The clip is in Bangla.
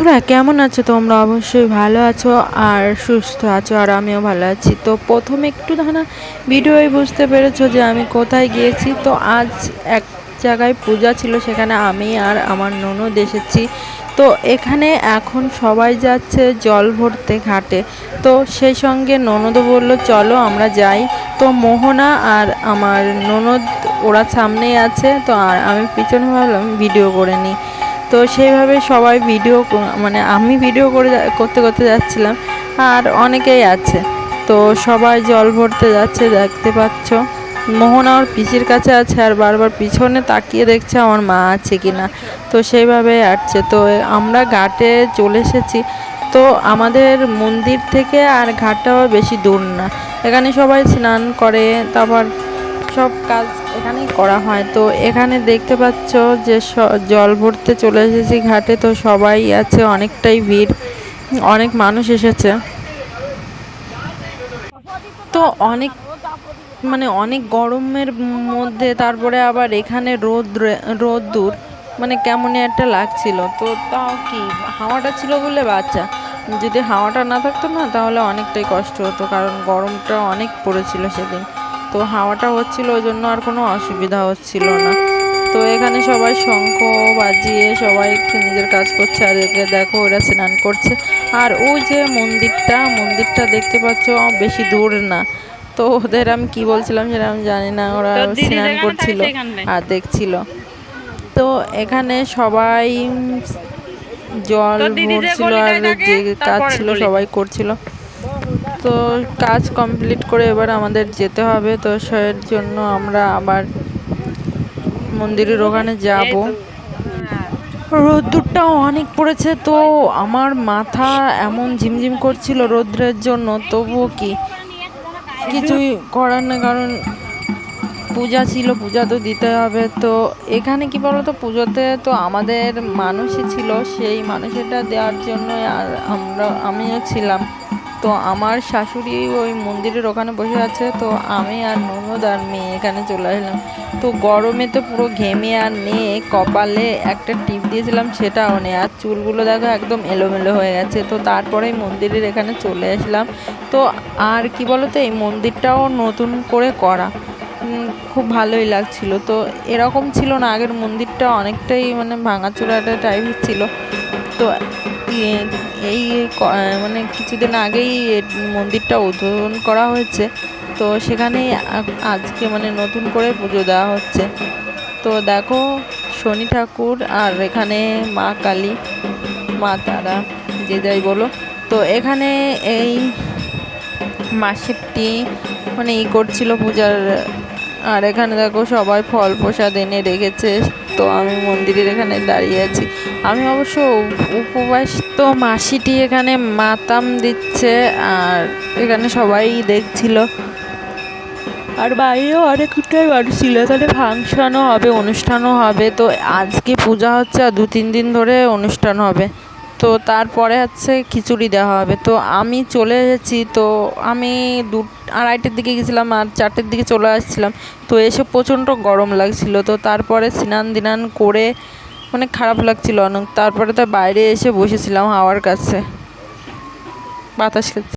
বন্ধুরা কেমন আছো তোমরা? অবশ্যই ভালো আছো আর সুস্থ আছো, আর আমিও ভালো আছি। তো প্রথমে একটু ধানা ভিডিওই বুঝতে পেরেছো যে আমি কোথায় গিয়েছি। তো আজ এক জায়গায় পূজা ছিল, সেখানে আমি আর আমার ননদ এসেছি। তো এখানে এখন সবাই যাচ্ছে জল ভরতে ঘাটে। তো সেই সঙ্গে ননদও বললো চলো আমরা যাই। তো মোহনা আর আমার ননদ ওরা সামনেই আছে, তো আর আমি পিছনে ভাবলাম ভিডিও করে নিই। তো সেইভাবে সবাই ভিডিও মানে আমি ভিডিও করতে করতে যাচ্ছিলাম, আর অনেকেই আছে। তো সবাই জল ভরতে যাচ্ছে, দেখতে পাচ্ছ। মোহনা ওর পিসির কাছে আছে আর বারবার পিছনে তাকিয়ে দেখছে আমার মা আছে কিনা। তো সেইভাবে আসছে। তো আমরা ঘাটে চলে এসেছি। তো আমাদের মন্দির থেকে আর ঘাটটাও বেশি দূর না। এখানে সবাই স্নান করে, তারপর সব কাজ এখানেই করা হয়। তো এখানে দেখতে পাচ্ছ যে জল ভরতে চলে এসেছি ঘাটে। তো সবাই আছে, অনেকটাই ভিড়, অনেক মানুষ এসেছে। তো অনেক অনেক গরমের মধ্যে তারপরে আবার এখানে রোদ্দুর, কেমনই একটা লাগছিল। তো তাও কি হাওয়াটা ছিল বলে বাচ্চা, যদি হাওয়াটা না থাকতো না তাহলে অনেকটাই কষ্ট হতো, কারণ গরমটা অনেক পড়েছিল সেদিন। তো হাওয়াটা হচ্ছিল, ওই জন্য আর কোনো অসুবিধা হচ্ছিল না। তো এখানে সবাই শঙ্খ বাজিয়ে সবাই নিজের কাজ করছে, আর একে দেখো ওরা স্নান করছে। আর ওই যে মন্দিরটা দেখতে পাচ্ছ, বেশি দূর না। তো ওদের আমি কি বলছিলাম সেটা আমি জানি না, ওরা স্নান করছিল আর দেখছিল। তো এখানে সবাই জল ভরছিল, আর যে কাজ ছিল সবাই করছিল। তো কাজ কমপ্লিট করে এবার আমাদের যেতে হবে। তো সেই জন্য আমরা আবার মন্দিরের ওখানে যাব। রোদ্দুরটাও অনেক পড়েছে, তো আমার মাথা এমন ঝিমঝিম করছিল রোদ্রের জন্য, তবুও কিছুই করার না, কারণ পূজা ছিল, পূজা তো দিতে হবে। তো এখানে কি বলতো, পুজোতে তো আমাদের মানুষই ছিল, সেই মানুষেরটা দেওয়ার জন্য আর আমিও ছিলাম। তো আমার শাশুড়ি ওই মন্দিরের ওখানে বসে আছে, তো আমি আর ননদ আর মেয়ে এখানে চলে আসলাম। তো গরমে তো পুরো ঘেমে আর নেই, কপালে একটা টিপ দিয়েছিলাম সেটাও নেই, আর চুলগুলো দেখো একদম এলোমেলো হয়ে গেছে। তো তারপরেই মন্দিরের এখানে চলে আসলাম। তো আর কি বলতো, এই মন্দিরটাও নতুন করে করা, খুব ভালোই লাগছিল। তো এরকম ছিল না, আগের মন্দিরটা অনেকটাই ভাঙাচোরা একটা টাইপের ছিল। তো এই কিছুদিন আগেই মন্দিরটা উদ্বোধন করা হয়েছে। তো সেখানেই আজকে নতুন করে পুজো দেওয়া হচ্ছে। তো দেখো শনি ঠাকুর, আর এখানে মা কালী, মা তারা, যে যাই বলো। তো এখানে এই মাসিটি করছিল পূজার। আর এখানে দেখো সবাই ফল প্রসাদ এনে রেখেছে। তো আমি মন্দিরের এখানে দাঁড়িয়ে আছি, আমি অবশ্য উপবাস। তো মাসিটি এখানে মাতাম দিচ্ছে, আর এখানে সবাই দেখছিল, আর বাইরেও অনেকটাই মানুষ ছিল। এখানে ফাংশনও হবে, অনুষ্ঠানও হবে। তো আজকে পূজা হচ্ছে আর 2-3 দিন ধরে অনুষ্ঠান হবে। তো তারপরে হচ্ছে খিচুড়ি দেওয়া হবে। তো আমি চলে এসেছি। তো আমি 2-2:30টার দিকে গেছিলাম আর 4টের দিকে চলে আসছিলাম। তো এসে প্রচণ্ড গরম লাগছিল। তো তারপরে স্নান করে খারাপ লাগছিল অনেক। তারপরে তো বাইরে এসে বসেছিলাম হাওয়ার কাছে, বাতাস খেতে।